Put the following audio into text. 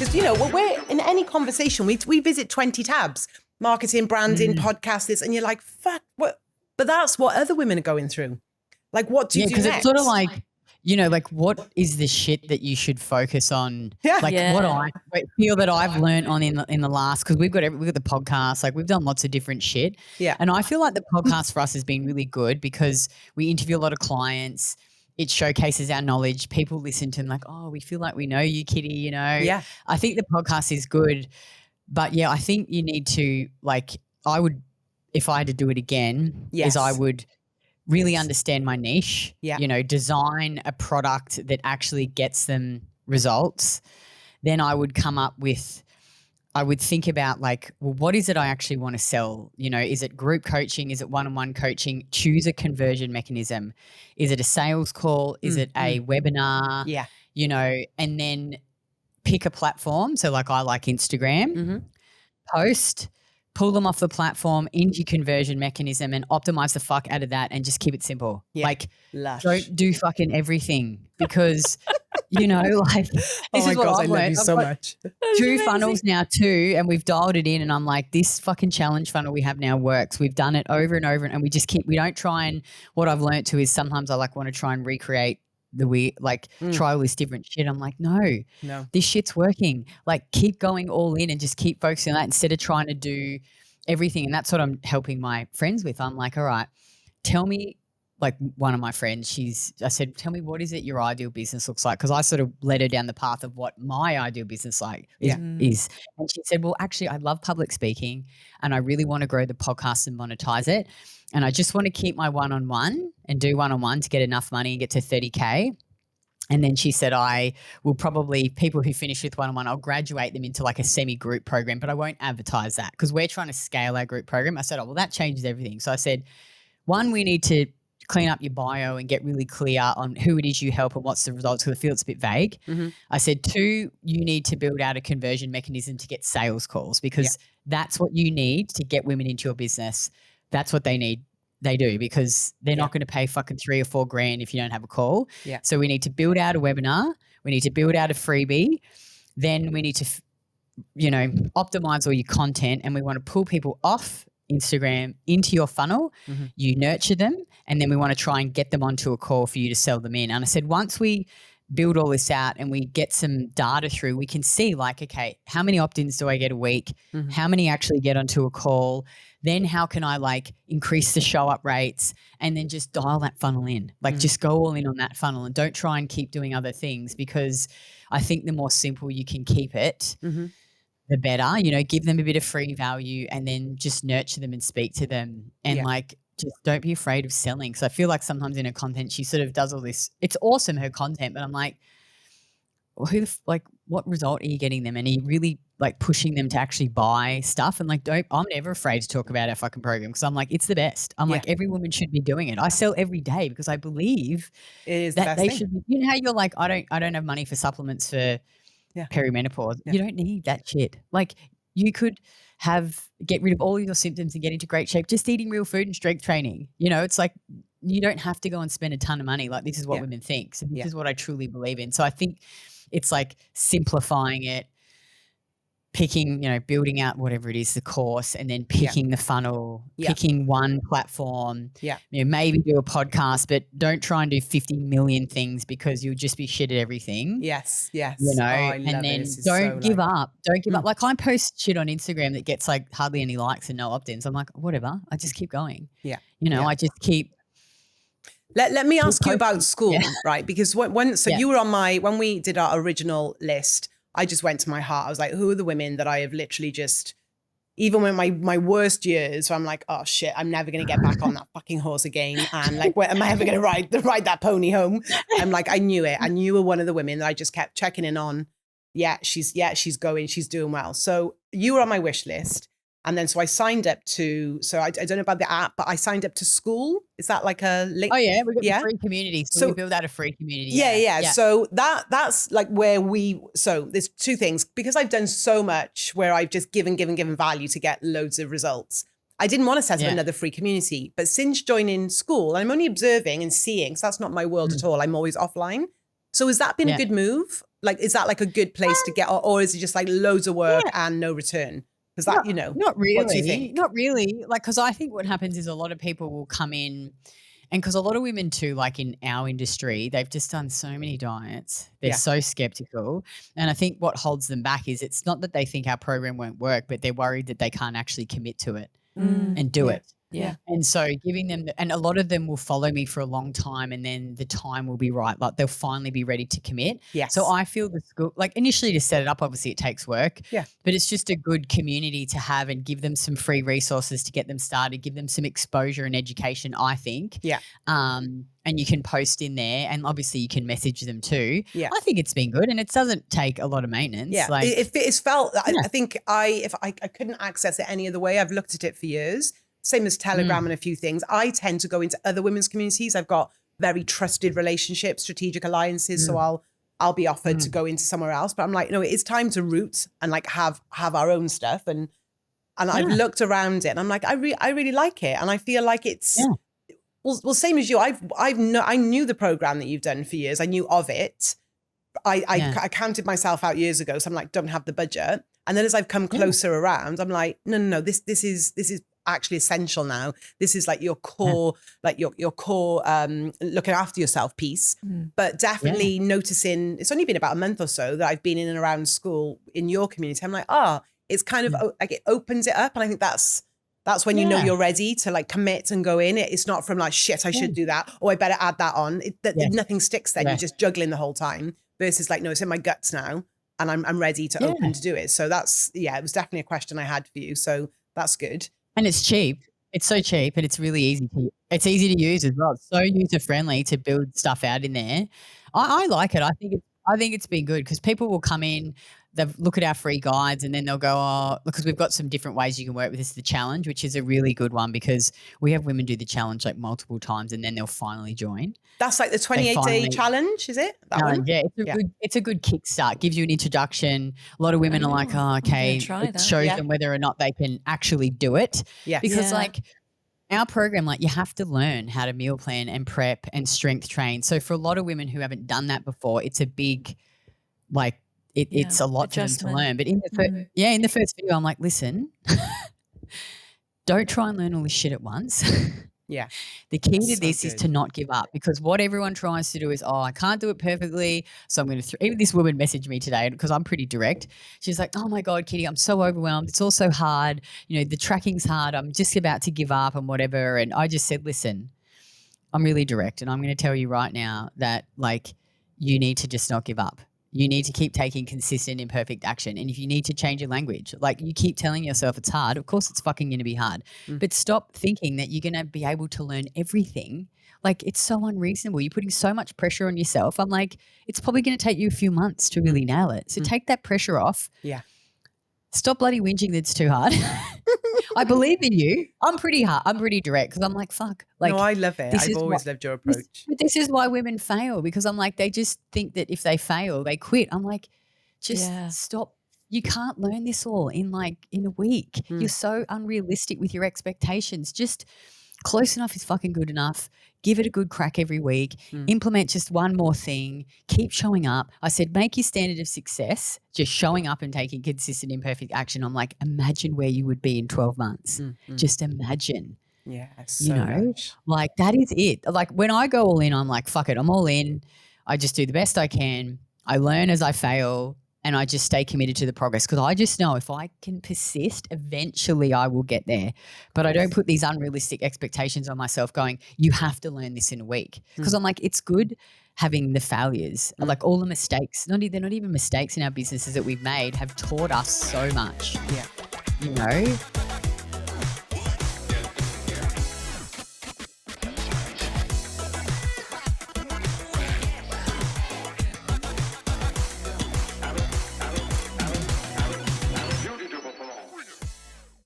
because, you know, we're in any conversation, we visit 20 tabs, marketing, branding, podcast, this, and you're like, fuck, what? But that's what other women are going through. Like, what do you do next? Because it's sort of like, you know, like what is the shit that you should focus on? Yeah. Like what I feel that I've learned on in the last, because we've got the podcast, like we've done lots of different shit. Yeah. And I feel like the podcast for us has been really good because we interview a lot of clients. It showcases our knowledge. People listen to them like, oh, we feel like we know you, Kitty, you know. Yeah. I think the podcast is good. But yeah, I think you need to, like, I would, if I had to do it again, Yes. is I would really understand my niche, Yeah. you know, design a product that actually gets them results. Then I would come up with, I would think about like, well, what is it I actually want to sell? You know, is it group coaching? Is it one-on-one coaching? Choose a conversion mechanism. Is it a sales call? Is it a webinar? Yeah. You know, and then pick a platform. So like I like Instagram, post, pull them off the platform into your conversion mechanism and optimize the fuck out of that and just keep it simple. Yeah. Like Lush. don't do fucking everything because, you know, like this Oh is my what God, I've I love learned. you so much. Two funnels now too, and we've dialed it in and I'm like, this fucking challenge funnel we have now works. We've done it over and over and we just we don't try and, what I've learned too is sometimes I like want to try and recreate try all this different shit. I'm like, no, this shit's working. Like keep going all in and just keep focusing on that instead of trying to do everything. And that's what I'm helping my friends with. I'm like, all right, tell me, like one of my friends, I said, tell me what is it your ideal business looks like? Because I sort of led her down the path of what my ideal business is. And she said, well, actually, I love public speaking and I really want to grow the podcast and monetize it. And I just want to keep my one-on-one and do one-on-one to get enough money and get to 30K. And then she said, I will probably, people who finish with one-on-one, I'll graduate them into like a semi-group program, but I won't advertise that because we're trying to scale our group program. I said, oh, well, that changes everything. So I said, one, we need to clean up your bio and get really clear on who it is you help and what's the results because I feel it's a bit vague. I said, two, you need to build out a conversion mechanism to get sales calls because that's what you need to get women into your business. That's what they need. They do because they're not going to pay fucking $3 or $4 grand if you don't have a call. Yeah. So we need to build out a webinar. We need to build out a freebie. Then we need to, you know, optimize all your content and we want to pull people off Instagram into your funnel. You nurture them and then we want to try and get them onto a call for you to sell them in. And I said, once we build all this out and we get some data through, we can see like, okay, how many opt-ins do I get a week? How many actually get onto a call? Then how can I like increase the show up rates and then just dial that funnel in, like just go all in on that funnel and don't try and keep doing other things because I think the more simple you can keep it, the better, you know, give them a bit of free value and then just nurture them and speak to them and like, just don't be afraid of selling. So I feel like sometimes in her content, she sort of does all this. It's awesome, her content, but I'm like, well, what result are you getting them? And are you really like pushing them to actually buy stuff? And like, I'm never afraid to talk about our fucking program because I'm like, it's the best. I'm like, every woman should be doing it. I sell every day because I believe it is that the best they thing. should be, you know how you're like, I don't have money for supplements for perimenopause. You don't need that shit. Like you could get rid of all your symptoms and get into great shape just eating real food and strength training. You know, it's like you don't have to go and spend a ton of money. Like this is what women think. So this is what I truly believe in. So I think it's like simplifying it, picking, you know, building out whatever it is, the course, and then picking the funnel, picking one platform, you know, maybe do a podcast, but don't try and do 50 million things because you'll just be shit at everything. Yes. You know, and then don't give up. Don't give up. Like I post shit on Instagram that gets like hardly any likes and no opt-ins. I'm like, whatever. I just keep going. You know, I just keep. Let me ask you about school, right? Because you were on when we did our original list, I just went to my heart. I was like, who are the women that I have literally just, even when my worst years, so I'm like, oh shit, I'm never going to get back on that fucking horse again. And like, am I ever going to ride that pony home? I'm like, I knew it. And you were one of the women that I just kept checking in on. She's going, she's doing well. So you were on my wish list. And then, so I signed up to, I don't know about the app, but I signed up to school. Is that like a link? Oh yeah, we've got a free community. So we build out a free community. Yeah. So that's like where there's two things, because I've done so much where I've just given value to get loads of results. I didn't want to set up another free community, but since joining school, and I'm only observing and seeing, so that's not my world at all. I'm always offline. So has that been a good move? Like, is that like a good place to get, or is it just like loads of work and no return? Because that, not really. What do you think? Not really. Like, because I think what happens is a lot of people will come in, and because a lot of women too, like in our industry, they've just done so many diets. They're so skeptical. And I think what holds them back is it's not that they think our program won't work, but they're worried that they can't actually commit to it and do it. Yeah. And so giving them, and a lot of them will follow me for a long time, and then the time will be right. Like they'll finally be ready to commit. Yes. So I feel the school, like initially to set it up, obviously it takes work. Yeah. But it's just a good community to have and give them some free resources to get them started, give them some exposure and education, I think. Yeah. And you can post in there, and obviously you can message them too. Yeah. I think it's been good, and it doesn't take a lot of maintenance. Yeah. Like, it's felt, I think if I couldn't access it any other way, I've looked at it for years. Same as Telegram and a few things. I tend to go into other women's communities. I've got very trusted relationships, strategic alliances. So I'll be offered to go into somewhere else. But I'm like, no, it's time to root and like have our own stuff. And I've looked around it and I'm like, I really like it. And I feel like it's well, same as you. I knew the program that you've done for years. I knew of it. I counted myself out years ago. So I'm like, don't have the budget. And then as I've come closer around, I'm like, no, this is actually essential now. This is like your core, like your core looking after yourself piece. But definitely noticing, it's only been about a month or so that I've been in and around school in your community. I'm like, it's kind of like it opens it up. And I think that's when you know you're ready to like commit and go in. It's not from like, shit, I should do that. Or I better add that on. Nothing sticks then. You're just juggling the whole time versus like, no, it's in my guts now. And I'm ready to open to do it. So that's, it was definitely a question I had for you. So that's good. And it's cheap. It's so cheap, and it's really easy it's easy to use as well. It's so user friendly to build stuff out in there. I like it. I think it's been good because people will come in, they'll look at our free guides, and then they'll go, because we've got some different ways you can work with this. The challenge, which is a really good one because we have women do the challenge like multiple times, and then they'll finally join. That's like the 28-day challenge, is it? That one? Yeah, it's a good kickstart. Gives you an introduction. A lot of women are like, okay, it shows them whether or not they can actually do it. Yeah. Because like our program, like you have to learn how to meal plan and prep and strength train. So for a lot of women who haven't done that before, it's a big, like it's a lot for them to learn. But in the first video, I'm like, listen, don't try and learn all this shit at once. Yeah. The key to this is to not give up, because what everyone tries to do is, I can't do it perfectly. So I'm going to, even this woman messaged me today because I'm pretty direct. She's like, oh my God, Kitty, I'm so overwhelmed. It's all so hard. You know, the tracking's hard. I'm just about to give up and whatever. And I just said, listen, I'm really direct, and I'm going to tell you right now that like you need to just not give up. You need to keep taking consistent, imperfect action. And if you need to change your language, like you keep telling yourself it's hard, of course it's fucking going to be hard. But stop thinking that you're going to be able to learn everything. Like it's so unreasonable. You're putting so much pressure on yourself. I'm like, it's probably going to take you a few months to really nail it. So take that pressure off. Yeah. Stop bloody whinging that it's too hard. I believe in you. I'm pretty hard. I'm pretty direct because I'm like, fuck. Like, no, I love it. I've always loved your approach. This is why women fail, because I'm like, they just think that if they fail, they quit. I'm like, just stop. You can't learn this all in a week. You're so unrealistic with your expectations. Just close enough is fucking good enough. Give it a good crack every week. Implement just one more thing. Keep showing up. I said, make your standard of success just showing up and taking consistent, imperfect action. I'm like, imagine where you would be in 12 months. Just imagine. Yeah, so much. Like that is it. Like when I go all in, I'm like, fuck it, I'm all in. I just do the best I can. I learn as I fail. And I just stay committed to the progress, because I just know if I can persist, eventually I will get there. But I don't put these unrealistic expectations on myself going, you have to learn this in a week. Because I'm like, it's good having the failures, like all the mistakes. They're not even mistakes in our businesses that we've made have taught us so much. Yeah. You know?